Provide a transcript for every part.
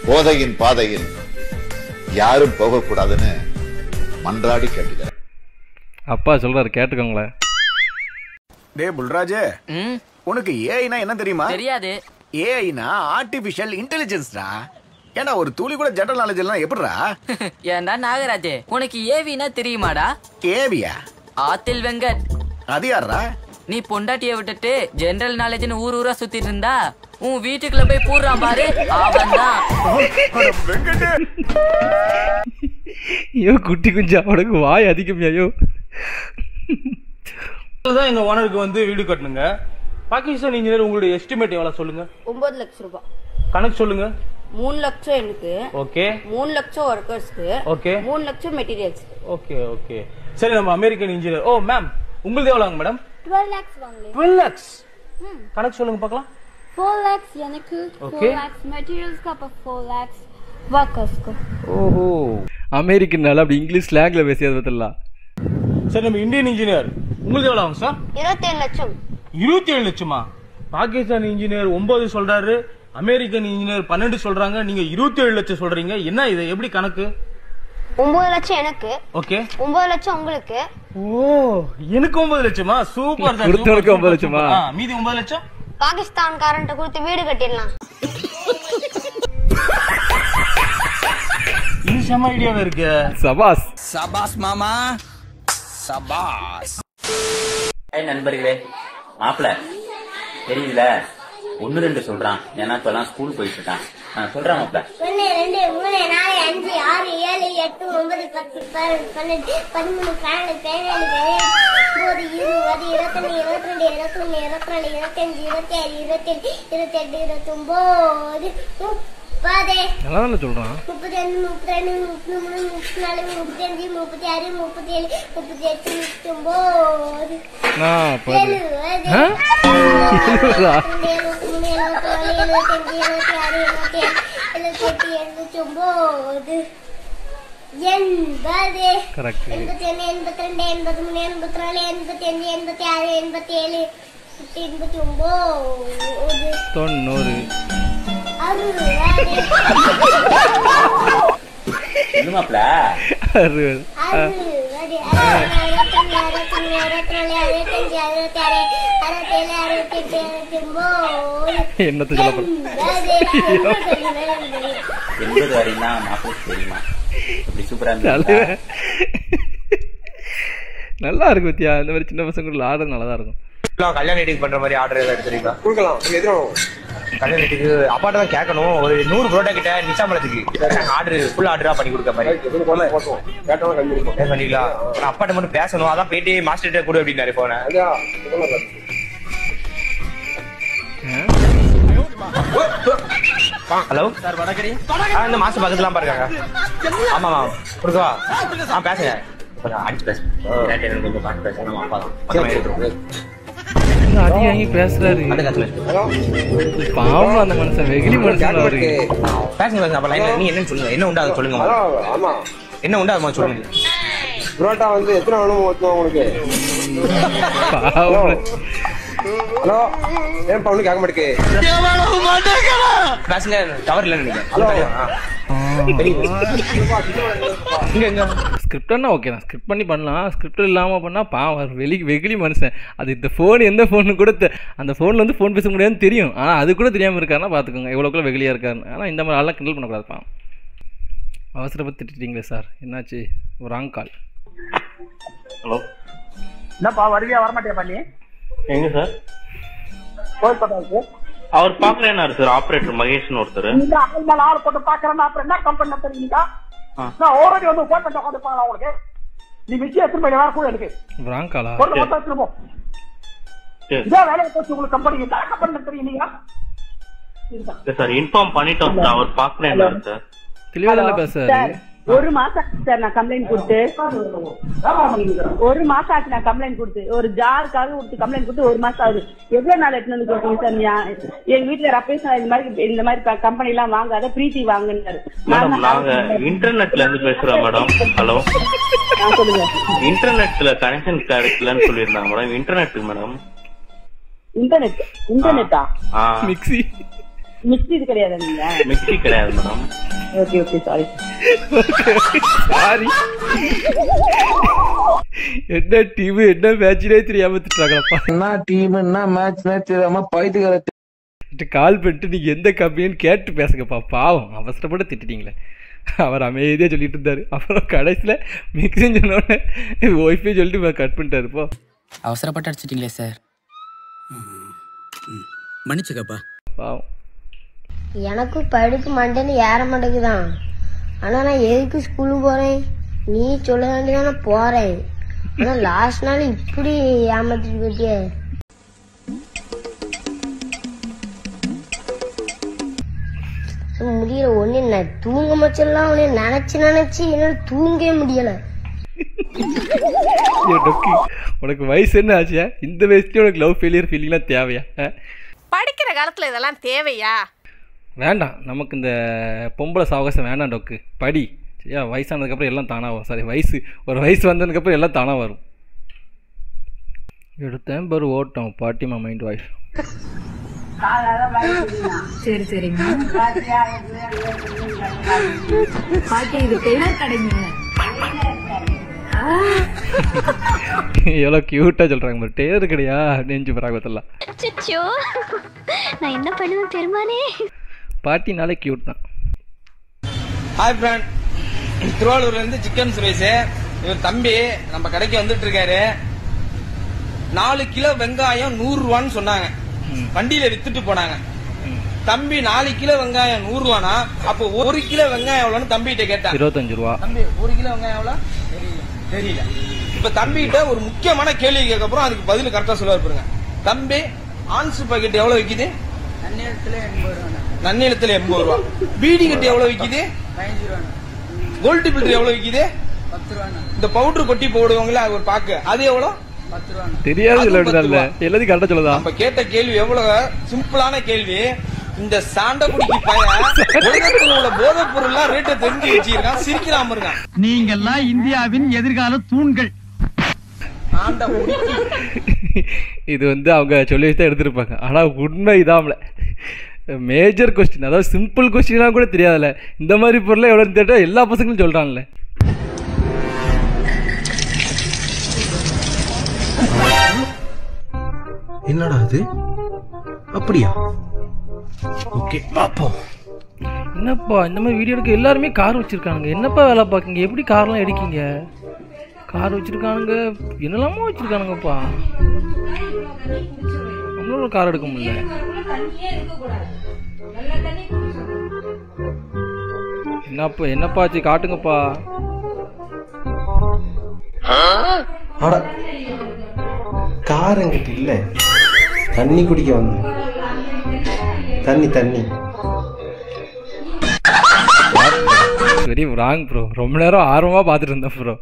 போதையின் பாதையில் யாரும் போகக்கூடாதுன்னு மன்றாடி கேட்டுக்கிறேன். அப்பா சொல்றாரு, கேட்டுக்கோங்களேன். டே புல்ராஜ், உனக்கு ஏஐனா என்ன தெரியுமா? தெரியாது. ஏஐனா ஆர்டிபிஷியல் இன்டெலிஜென்ஸ்டா. ஏன்னா ஒரு துளி கூட ஜெனரல் நாலேஜ் எல்லாம் எப்படிடா? ஏண்டா நாகராஜ், உனக்கு ஏவினா தெரியுமாடா? ஏவியா? ஆத்தில் வெங்கட். அது யாரா? நீ பொண்டாட்டிய விட்டுட்டு ஜெனரல் நாலேஜ்னு ஊர் ஊரா சுத்திட்டு இருந்தா உன் வீட்டுக்குள்ள போய் பூர்றான் பாரு, அவன்தான். ஐயோ குட்டி குஞ்சா, அவனுக்கு வாய் அதிகம். ஐயோ எங்க ஓனருக்கு வந்து வீடு கட்டணுங்க. பாகிஸ்தான் இன்ஜினியர், உங்களுடைய எஸ்டிமேட் எவ்வளவு சொல்லுங்க? 9 லட்சம் ரூபாய். கணக்கு சொல்லுங்க. 3 லட்சம் எனக்கு. ஓகே. 3 லட்சம் ஒர்க்கர்ஸ்க்கு. ஓகே. 3 லட்சம் மெட்டீரியல்ஸ். Okay okay. சரி, நம்ம அமெரிக்கன் இன்ஜினியர். ஓ மேம், உங்களுக்கு எவ்வளவு மேடம்? 12 lakhs வாங்களே. 12 lakhs. கணக்கு சொல்லுங்க பார்க்கலாம். 4 lakhs எனக்கு. 4 lakhs மெட்டீரியல்ஸ்க்கு, அப்ப 4 lakhs ஒர்க்கர்ஸ்க்கு. ஓஹோ, அமெரிக்கனால அப்படி இங்கிலீஷ் ஸ்லாங்ல பேசியது பத்தலாம். சரி, நம்ம இந்தியன் இன்ஜினியர், உங்களுக்கு எவ்வளவு ஆகும் சார்? 27 லட்சம். 27 லட்சமா? பாகிஸ்தான் இன்ஜினியர் 9 சொல்றாரு, அமெரிக்கன் இன்ஜினியர் 12 சொல்றாங்க, நீங்க 27 லட்சம் சொல்றீங்க. என்ன இது, எப்படி கணக்கு? 9 லட்சம் எனக்கு. ஓகே. 9 லட்சம் உங்களுக்கு. ஓ, எனக்கு 9 லட்சமா? சூப்பர் தான். கொடுத்தவனுக்கு 9 லட்சமா? மீதி 9 லட்சம் பாகிஸ்தான் காரன்ட்ட கொடுத்து வீடு கட்டிடலாம். இது செம ஐடியாவே இருக்கு. சபாஸ் சபாஸ் மாமா, சபாஸ். நண்பர்களே, மாப்பிள்ள தெரியுதுல, 1 2 சொல்றான். ஏன்னா இப்பெல்லாம் ஸ்கூல் போயிட்டு இருக்கான். சொல்றான் மாப்பிள்ள. 1 2 3 4 5 6 7 8 9 10 12 13 14 15 16 17 18 19 20 21 22 23 24 25 26 27 28 29 30. நல்லா சொல்றான். 31 32 33 34 35 36 37 38 39 மாப்பிள்ள என்னத்த சொல்ல 80 வரையும் தான் மாப்பிள்ள தெரியுமா? இப்படி சூப்பரா நல்லா இருக்கு பத்தியா. இந்த மாதிரி சின்ன பசங்க ஆடுறது நல்லதா இருக்கும். கல்யாண வீட்டுக்கு பண்ற மாதிரி ஆர்டர் ஏதாவது எடுத்துறீங்களா? கொடுக்கலாம். கல்யாண வீட்டுக்கு அப்பாட்ட தான் கேட்கணும். ஒரு 100 புரோட்டா கிட்ட நிச்சாமலத்துக்கு ஆர்டர் ஃபுல் ஆர்டரா பண்ணி கொடுக்க மாதிரி பண்ணிக்கலாம். அப்பாட்ட மட்டும் பேசணும். அதான் போயிட்டு மாஸ்டர் கொடு அப்படின்னாரு போன. ஹலோ சார், வடகரி இந்த மாசம் பக்கத்துலாம் பாருங்க. ஆமா ஆமா கொடுக்கவா? பேசுங்க. கொஞ்சம் பார்த்து பேச. நம்ம அப்பா தான் அதிகம் பேசுறாரு. பாவம் அந்த மனுஷன், வெகுளி மனுஷன். பேசுங்க. அப்ப லைன்ல நீ என்னன்னு சொல்லுங்க. என்ன உண்டா அதை சொல்லுங்க. என்ன உண்டா அது சொல்லுங்க. புரோட்டா வந்து எத்தனை வேணும் உங்களுக்கு? ஹலோ, ஏன் பவுன் கேட்க மாட்டேங்க? பேசுங்க. டவர் இல்ல ஸ்கிரிப்ட்னா ஓகே தான், ஸ்கிரிப்ட் பண்ணி பண்ணலாம். ஸ்கிரிப்ட் இல்லாம பண்ணா பாவம் வெகுளி மனுஷன். அது இந்த போன் எந்த போனு கூட அந்த போன்ல வந்து போன் பேச முடியாதுன்னு தெரியும். ஆனா அது கூட தெரியாம இருக்காருன்னா பாத்துக்கோங்க எவ்வளவுக்குள்ள வெகுளியா இருக்காருன்னு. ஆனா இந்த மாதிரி ஆளெல்லாம் கிண்டல் பண்ணக்கூடாது. பாவம். அவசரப்பட்டு திட்டிட்டீங்களே சார், என்னாச்சு? ஒரு ராங் கால். ஹலோ, என்னப்பா வருவியா வரமாட்டியா பண்ணி? எங்க சார்? அவர் பாக்கலன்னாரு சார், ஆபரேட்டர் மகேஷ்னு ஒருத்தர். ஆள் போட்டு பாக்குறேன்னா அப்புறம் என்ன கம்பெனி தெரியுங்களா? நான் ஓரடி வந்து போன் பண்ணி உட்காந்து உங்களுக்கு நீ விஷயம் எத்தனை மணி நேரம் கூட எனக்கு ராங் காலா திருப்போம். இதான் வேலையை போச்சு உங்களுக்கு கம்பெனி கம்பெனி தெரியுங்களா? சார் இன்ஃபார்ம் பண்ணிட்டோம் சார், அவர் பாக்கலன்னாரு சார். தெளிவாக பேசுறாரு. ஒரு மாசம் ஆச்சு சார் நான் கம்ப்ளைண்ட் கொடுத்து. ஒரு மாசம் ஆச்சு நான் கம்ப்ளைண்ட் கொடுத்து. ஒரு ஜாருக்காக கொடுத்து கம்ப்ளைண்ட் கொடுத்து 1 மாசம் ஆகுது. எவ்வளவு நாள் எடுத்துன்னு வந்து கொடுத்தீங்க சார்? எங்க வீட்டுல ரப்பேஷ் இந்த மாதிரி கம்பெனி எல்லாம் வாங்காத, பிரீத்தி வாங்குனாரு. நாங்க இன்டர்நெட்ல இருந்து பேசுறோம் மேடம். ஹலோ, சொல்லுங்க. இன்டர்நெட்ல கனெக்ஷன் கிடைக்கலன்னு சொல்லியிருந்தாங்க மேடம். இன்டர்நெட் மேடம் இன்டர்நெட்டா? மிக்ஸி இது கிடையாது நீங்க? மிக்ஸி கிடையாது மேடம். Okay sorry. சாரி. என்ன டீம் என்ன மேட்ச்னே தெரியாம திட்டுறாங்கப்பா. என்ன டீம் என்ன மேட்ச்னே தெரியாம பைத்தியக்கார கால் பண்ணிட்டு நீங்க எந்த கம்பெனின்னு கேட்டு பேசுங்கப்பா. பாவம் அவசரப்பட்டு திட்டுட்டீங்களே. அவர் அமைதியா சொல்லிட்டு இருந்தாரு. அப்புறம் கடைசியில மிக்ஸின்னு சொன்னோடனே ஒய்ஃபே சொல்லிட்டு கட் பண்ணிட்டாரு. போ அவசரப்பட்டு அடிச்சிட்டீங்களே சார், மன்னிச்சுக்கப்பா. பாவம். எனக்கும் படிப்பு மண்டேன்னு ஏற மாட்டேங்குதான். ஆனா நான் எதுக்கு ஸ்கூலுக்கு போறேன்? நீ சொல்ல வேண்டியதான போறேன். ஆனா லாஸ்ட் நாள் இப்படி ஏமாத்திட்டு போயிட்டியே. முடியல. ஒன்னு தூங்க மச்செல்லாம் உன்னை நினைச்சு என்னால தூங்கவே முடியல. உனக்கு வயசு என்ன ஆச்சியா? இந்த வயசுலயே உனக்கு லவ் ஃபெயிலியர் ஃபீலிங்லாம் தேவையா? படிக்கிற காலத்துல இதெல்லாம் தேவையா? வேண்டாம். நமக்கு இந்த பொம்பளை சாவகாசம் வேண்டாம் டொக்கு. படி சரியா? வயசானதுக்கப்புறம் எல்லாம் தானாக வரும். சாரி, ஒரு வயசு வந்ததுக்கப்புறம் எல்லாம் தானாக வரும். எடுத்தேன் பாரு ஓட்டம் பாட்டிமா மைண்ட் வாய்ஸ். சரி சரிங்க பாட்டி, இது டெய்லர் கடைங்க. எவ்வளோ கியூட்டா சொல்றாங்க பாரு. டெய்லர் கடையா நெஞ்சு பராகத்தெல்லாம். நான் என்ன பண்ணுவேன் தெரியுமானே? பாட்டினாலே கியூட் தான். ஹாய் ஃப்ரெண்ட், திருவாரூர்ல இருந்து சிக்கன் சுரேஷ். இவர் தம்பி நம்ம கடைக்கு வந்துட்டு இருக்காரு. 4 கிலோ வெங்காயம் 100 ரூபான்னு சொன்னாங்க. வண்டியில வித்துட்டு போனாங்க. தம்பி 4 கிலோ வெங்காயம் 100 ரூபானா அப்போ 1 கிலோ வெங்காயம் எவ்வளவுன்னு தம்பிகிட்ட கேட்டான். 25 ரூபா. தம்பி 1 கிலோ வெங்காயம் எவ்வளவு தெரியல. இப்ப தம்பிகிட்ட ஒரு முக்கியமான கேள்வி கேட்க அப்புறம் அதுக்கு பதில் கரெக்டா சொல்லுவாரு பாருங்க. தம்பி ஆன்சு பாக்கெட் எவ்வளவு விக்குது? நன்னிலத்துல 80 ரூபா. பீடி கட்டு எவ்வளவு விக்குது? 15 ரூபா. கோல்டு பில்டர் எவ்வளவு விக்குது? 10 ரூபா. இந்த பவுடர் கொட்டி போடுவாங்களா ஒரு பாக்கு, அது எவ்வளவு? 10 ரூபா. தெரியாது எல்லாத்தையும் கரெக்டா சொல்லுதா? நம்ம கேட்ட கேள்வி எவ்வளவு சிம்பிளான கேள்வி. இந்த சாண்டகுடிக்கு பையன் உலகத்தில் உள்ள போதைப் பொருள் எல்லாம் ரேட்டை தெரிஞ்சு வச்சிருக்கான். சிரிக்கிறாம இருக்கான். நீங்க எல்லாம் இந்தியாவின் எதிர்கால தூண்கள். இது அவங்க சொல்லி வச்சுதான் எடுத்திருப்பாங்க. ஆனா உண்மை இதாமல மேஜர் கொஸ்டின், அதாவது சிம்பிள் கொஸ்டின்லாம் கூட தெரியாதுல்ல. இந்த மாதிரி பொருளை எவ்வளவு கேட்டா எல்லா பசங்களும் சொல்றான்ல. என்னடா அது? அப்படியா? ஓகே பாப்போம். என்னப்பா இந்த மாதிரி வீடியோ எடுக்க எல்லாருமே கார் வச்சிருக்காங்க. என்னப்பா வேலை பார்க்குங்க? எப்படி கார்லாம் எடுக்கீங்க? கார் வச்சிருக்கானுங்க, என்னெல்லாமோ வச்சிருக்கானுங்கப்பா. நம்மளால கார் எடுக்க முடியல. என்னப்பா ஆச்சு? காட்டுங்கப்பா. கார் என்கிட்ட இல்ல, தண்ணி குடிக்க வந்து. தண்ணி வெரி ராங் ப்ரோ. ரொம்ப நேரம் ஆர்வமாக பார்த்துட்டு இருந்தேன் ப்ரோ.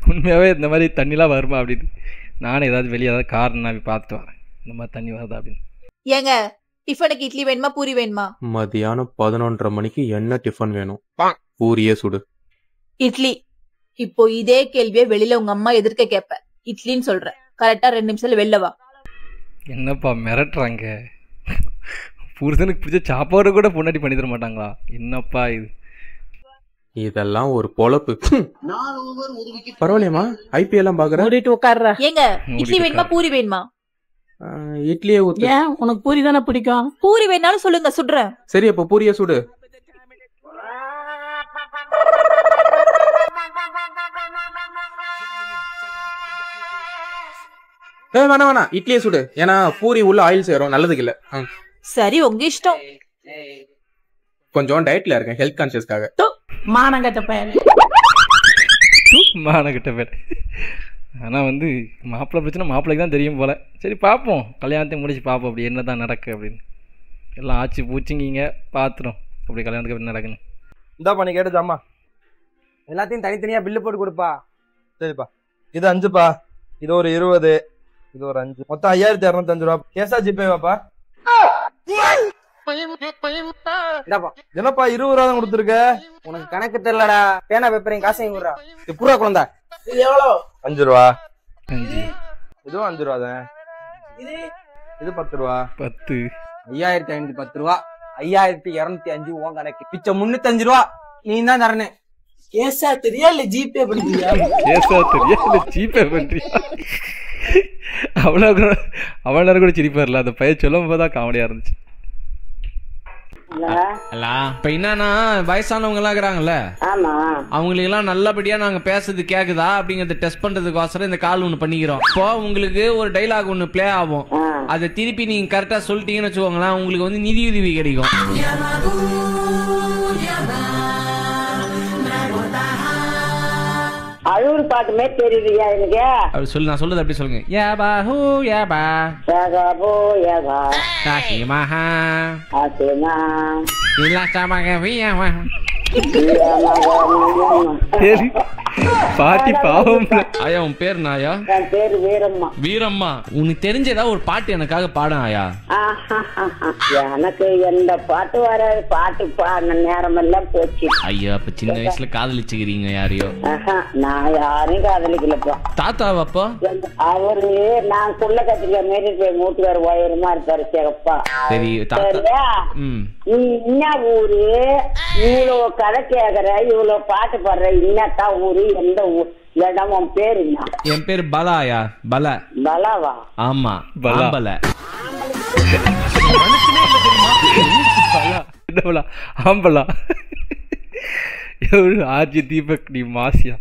உண்மையாகவே இந்த மாதிரி தண்ணிலாம் வருமா அப்படின்னு. நானும் ஏதாவது வெளியே ஏதாவது கார் நான் பார்த்துட்டு வரேன், இந்த மாதிரி தண்ணி வருதா அப்படின்னு. ஏங்க டிஃபனுக்கு இட்லி வேணுமா பூரி வேணுமா? மதியானம் 11:30 மணிக்கு என்ன டிஃபன் வேணும்? பூரியே சுடு. இட்லி. இப்போ இதே கேள்வியை வெளியில உங்க அம்மா எதிர்க்க கேப்ப. இட்லின்னு சொல்றேன், கரெக்டா 2 நிமிஷத்துல வெளில வா. என்னப்பா மிரட்டுறாங்க? புருஷனுக்கு பிடிச்ச சாப்பாடு கூட பொண்டாட்டி பண்ணி தர மாட்டாங்களா? என்னப்பா இது? இதெல்லாம் ஒரு பொழப்பு. பரவாயில்லையம்மா, ஐபிஎல்லாம் பாக்குறேன். ஏங்க இட்லி வேணுமா பூரி வேணுமா? இட்லியே ஊத்து. ஏன் உனக்கு பூரி தானே பிடிக்கும்? பூரி வேணாலும் சொல்லுங்க, சுடுறேன். சரி அப்ப பூரியே சுடு. வேணாம் இட்லியே சுடு. ஏன்னா பூரி உள்ள ஆயில் சேரும், நல்லதுக்கு இல்ல. சரி உங்க இஷ்டம். கொஞ்சம் டயட்ல இருக்கேன், ஹெல்த் கான்சியஸ்க்காக. மானங்கட்ட பேர். மானங்கட்ட பேர். ஆனா மாப்பிள்ளை பிரச்சனை மாப்பிள்ளைக்கு தான் தெரியும் போல. சரி பார்ப்போம், கல்யாணத்தையும் முடிச்சு பார்ப்போம் அப்படி என்னதான் நடக்கு அப்படின்னு. எல்லாம் ஆச்சு பூச்சிங்க பாத்துரும் அப்படி கல்யாணத்துக்கு எப்படி நடக்குன்னு. இந்தா பண்ணி கேட்டுச்சாமா, எல்லாத்தையும் தனித்தனியா பில்லு போட்டு கொடுப்பா. சரிப்பா, இது 5பா, இது ஒரு 20, இது ஒரு 5, மொத்தம் 5205 ரூபா. கேஷா ஜிபேவாப்பா? என்னப்பா 20 ரூபா தான் கொடுத்துருக்க? உனக்கு கணக்கு தெரியலடா, பேனா பேப்பரையும் காசையும் விடுறா. புறா குழந்தா, இது எவ்வளோ? 5 ரூபா. இதுவும் 5 ரூபா தான். இது 10 ரூபா. 10. 5510 ரூபா. 5205 உன் கணக்கு. பிச்சை 305 ரூபா. நீ தான் தரணும். கேஸா தெரியா இல்ல ஜிபே பண்றியா? கேஸா தெரியா இல்ல ஜிபே பண்றியா? அவ்வளோ கூட சிரிப்பார்ல, அந்த பையன் சொல்லும் போதுதான் காமெடியா இருந்துச்சு. இப்ப என்னன்னா வயசானவங்க எல்லாம் இருக்கிறாங்கல்ல, அவங்களுக்கு எல்லாம் நல்லபடியா நாங்க பேசுறது கேக்குதா அப்படிங்கறத டெஸ்ட் பண்றதுக்கோசரம் இந்த கால் ஒண்ணு பண்ணிக்கிறோம். இப்போ உங்களுக்கு ஒரு டைலாக் ஒண்ணு பிளே ஆகும், அதை திருப்பி நீங்க கரெக்டா சொல்லிட்டீங்கன்னு வச்சுக்கோங்களேன், உங்களுக்கு வந்து நிதி உதவி கிடைக்கும். அழுவுற பாட்டுமே தெரியுதுயா எனக்கு. அப்படி சொல்லு, நான் சொல்றது அப்படி சொல்லுங்க. யாபா ஹூ யாபா யாபா யாபா காசிமஹா ஆசிமா இல்லா சமகவியமா. சரி பாட்டி பாவம். ஆயா உன் பேர் நாயா? என் பேரு வீரம்மா. வீரம்மா, உனக்கு தெரிஞ்ச ஏதாவது ஒரு பாட்டு எனக்காக பாடும் ஆயா. எனக்கு எந்த பாட்டு வராது, பாட்டு பாடின நேரம் எல்லாம் போச்சு. ஐயா அப்ப சின்ன வயசுல காதலிச்சுக்கிறீங்க யாரையோ? நான் யாரையும் காதலிக்கலப்பா. தாத்தாவாப்பா? அவரு நான் குள்ள கத்திரிக்கா மாரி மூட்டுக்கார உயரமா இருப்பாரு சிறப்பா. சரி சரியா? நீ என்ன ஊரு, இவ்வளவு கதை கேக்குற, இவ்வளவு பாட்டு பாடுற, என்னத்தான் ஊரு, எந்த ஊர், இடம், உன் பேரு என்ன? என் பேரு பலாயா. பல. பலாவா? ஆமா பல. ஆம்பலா. ஆர்ஜி தீபக் நீ மாசியா.